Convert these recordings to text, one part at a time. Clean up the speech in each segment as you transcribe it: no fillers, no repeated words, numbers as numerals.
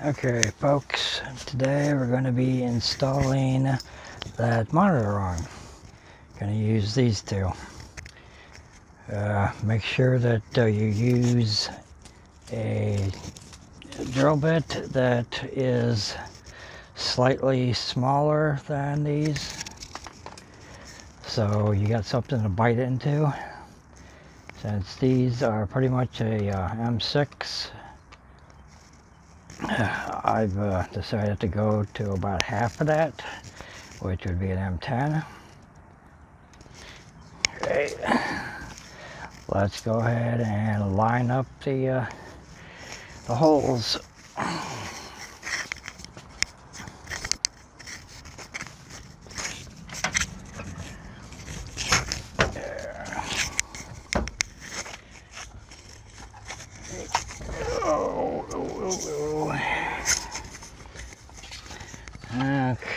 Okay folks, today we're going to be installing that monitor arm. Going to use these two. Make sure that you use a drill bit that is slightly smaller than these, so you got something to bite into. Since these are pretty much a M6, I've decided to go to about half of that, which would be an M10. Okay, let's go ahead and line up the holes.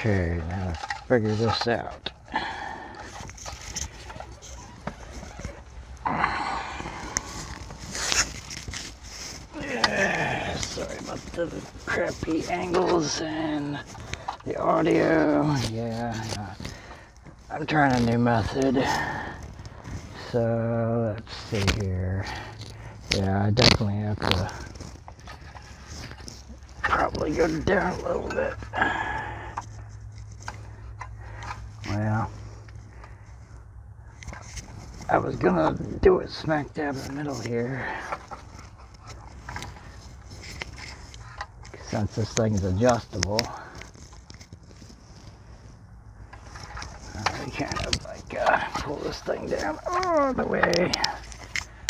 Okay, now let's figure this out. Sorry about the crappy angles and the audio. Yeah, I'm trying a new method. So let's see here. Yeah, I definitely have to probably go down a little bit. Well, I was gonna do it smack dab in the middle here, since this thing is adjustable. I kind of like pull this thing down all the way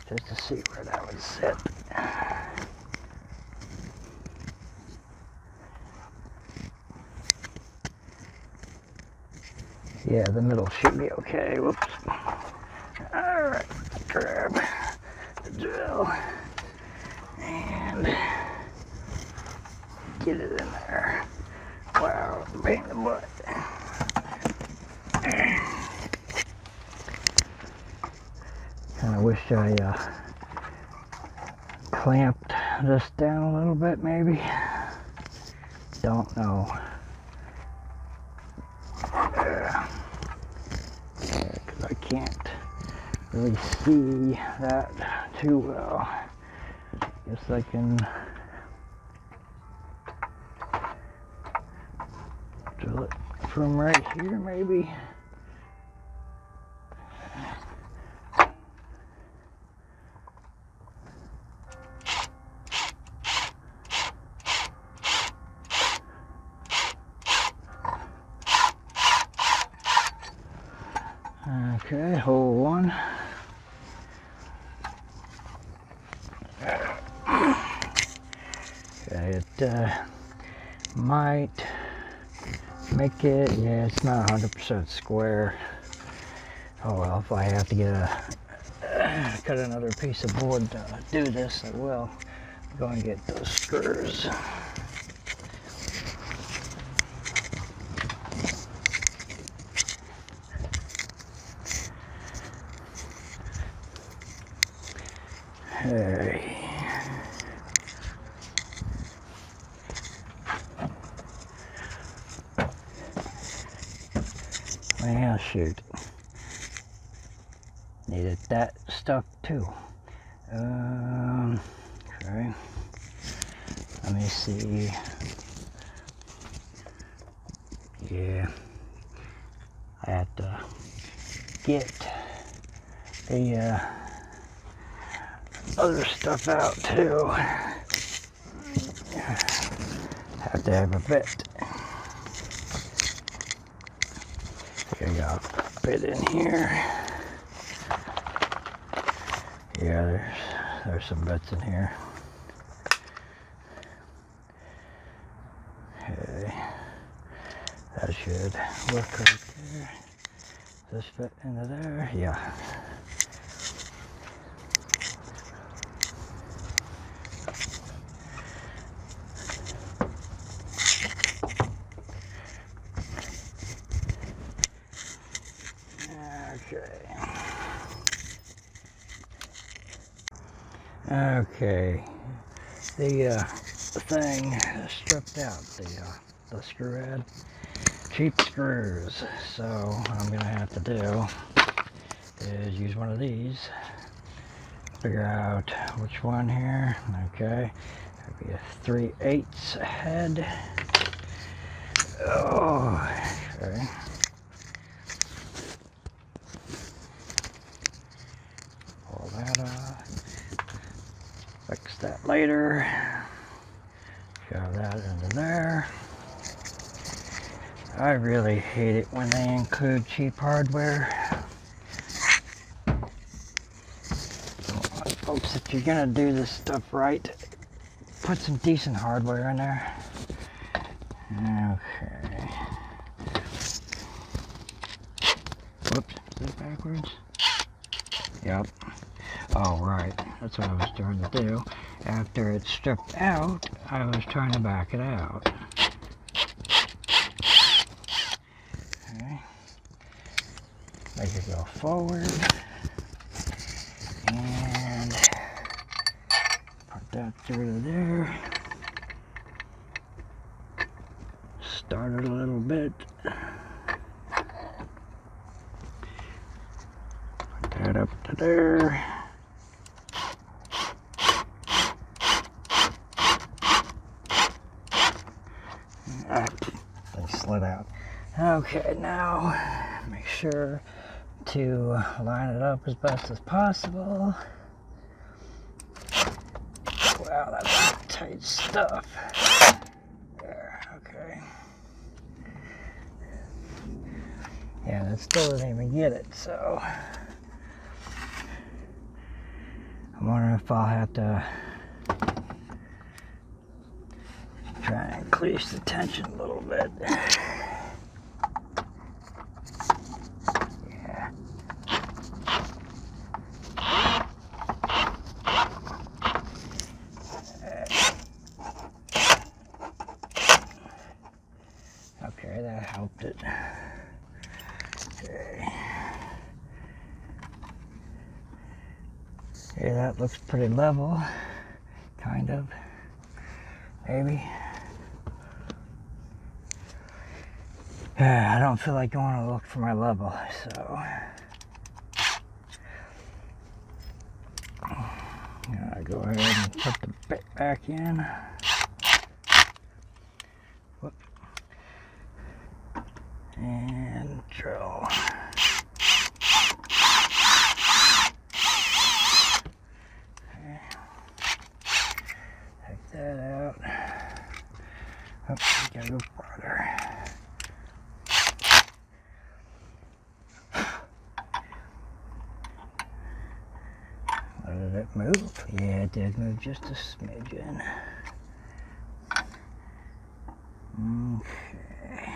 just to see where that would sit. Yeah, the middle should be okay. Whoops. Alright, grab the drill and get it in there. Wow, pain in the butt. Kinda wish I clamped this down a little bit, maybe. Don't know. Because I can't really see that too well. Guess I can drill it from right here, maybe. Okay, hole one. Okay, it might make it, yeah, it's not 100% square. Oh well, if I have to get cut another piece of board to do this, I will. Go and get those screws. Hey. Well, shoot. Needed that stuck too. Okay. Let me see. Yeah. I have to get the other stuff out too. Have to have a bit. Okay, I got a bit in here. Yeah, there's some bits in here. Okay, that should work right there. Does this fit into there? Yeah. Okay. The the thing stripped out, the screw head. Cheap screws. So what I'm gonna have to do is use one of these. Figure out which one here. Okay, that'd be a 3/8 head. Oh, okay. Pull that off. Fix that later. Shove that into there. I really hate it when they include cheap hardware. Folks, if you're gonna do this stuff right, put some decent hardware in there. Okay. Whoops, is that backwards? Yep. Oh, right. That's what I was trying to do. After it's stripped out, I was trying to back it out. Okay. Make it go forward. And put that through there. Start it a little bit. Put that up to there. They slid out. Okay, now make sure to line it up as best as possible. Wow, that's tight stuff. There, okay. Yeah, that still doesn't even get it, so I'm wondering if I'll have to try and increase the tension a little bit. Yeah. Okay, that helped it. Okay. Yeah, that looks pretty level. Kind of. Maybe. I don't feel like going to look for my level, so I'm gonna go ahead and put the bit back in. Whoop. And drill. Okay. Take that out. Oops, gotta go farther. Did it move? Yeah, it did move just a smidgen. Okay.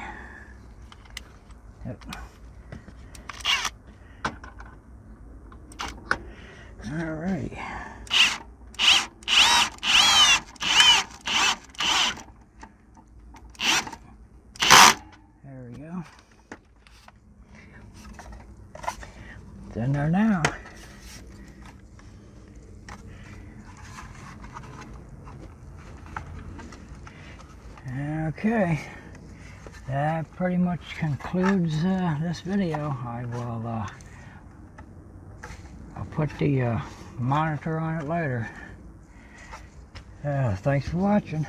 Yep. All right. There we go. It's in there now. Okay, that pretty much concludes this video. I will I'll put the monitor on it later. Thanks for watching.